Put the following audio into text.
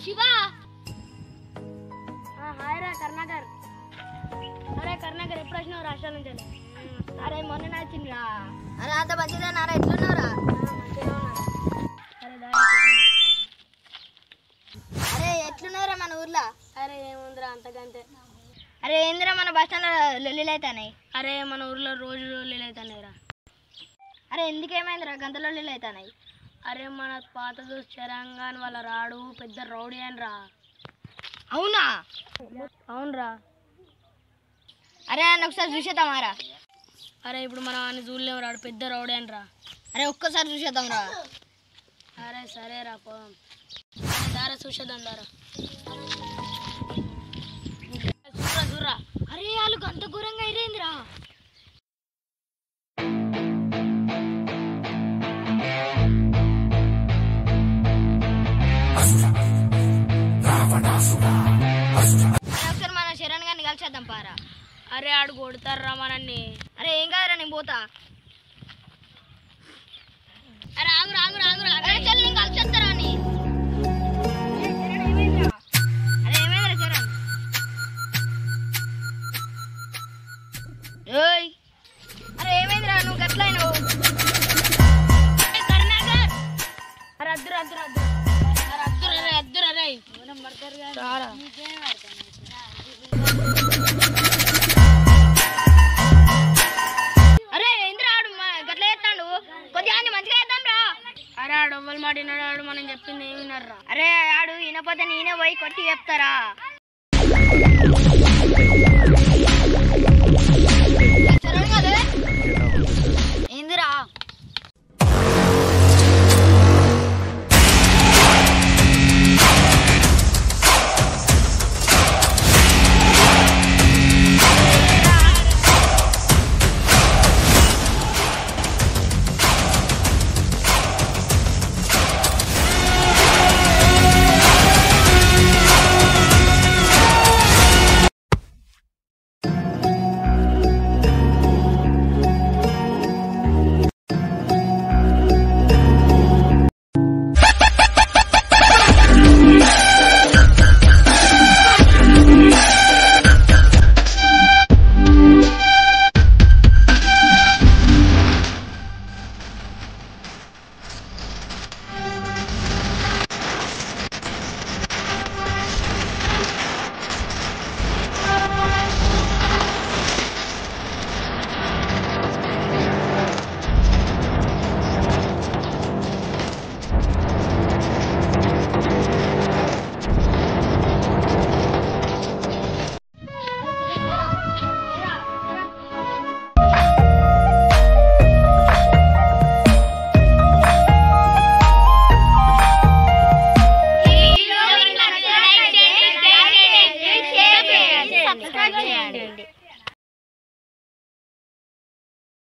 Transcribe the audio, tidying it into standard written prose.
Shiva hi రా కర్ణాకర్. అరే కర్ణాకర్ ఎప్పుడు వచ్చినావు రాష్ట్రాల నుంచి? అరే మొన్న వచ్చిందిరా. అరే అంత మంచిదా నారా ఎట్లున్నావురా? అరే ఎట్లున్నావురా మన ఊర్లో? అరే ఏముందిరా అంతకంతే. అరే ఏందిరా మన బస్ స్టాండ్ లొల్లిలు అవుతాయి? అరే మన ఊర్లో రోజు లొల్లిలు అవుతున్నాయిరా. అరే ఎందుకేమైందిరా గంత లొల్లిలు అవుతాయి? అరే మన పాత దోస్తు చరంగాన్ వాళ్ళ రాడు పెద్ద రౌడీ అని రా. అవునా? అవునరా. అరే నన్ను ఒకసారి చూసేద్దామారా? అరే ఇప్పుడు మనం అని చూడలేము, రాడు పెద్ద రౌడీ అని రా. అరే ఒక్కసారి చూసేద్దాం రా. అరే సరేరా పోదాం. దారా చూసేద్దాం దారా. చూరా చూరా. అరే వాళ్ళు గంత ఘోరంగా అయిపోయిందిరా. ఒకసారి మన శరణ్ గారిని కలిసేద్దాం పారా. అరే ఆడు కొడతారా మనల్ని. అరే ఏం కాదురా నేను పోతా. అరే ఆగురా ఆగురా ఆగురా. అరే చల్ నేను కలిసేస్తారా అని. అరే ఏమైందిరా శరణ్? ఓయ్ అరే ఏమైందిరా నువ్వు గట్లయినావు? అరే అద్దురా అద్దురా అద్దురా. అరే అద్దురా రే అద్దురా రే. మనం పడతారు కదా. రారా. అరే ఏంద్రా ఆడు గట్ల చేస్తాడు? కొద్దిగా మంచిగా చేద్దాం రా. అరే ఆడు ఎవ్వరు మాటినాడు, ఆడు మనం చెప్పింది ఏమి వినర్రా. అరే ఆడు వినపోతే నేనే పోయి కొట్టి చెప్తారా. ఏందిరా? సబ్స్క్రైబ్ చేయండి.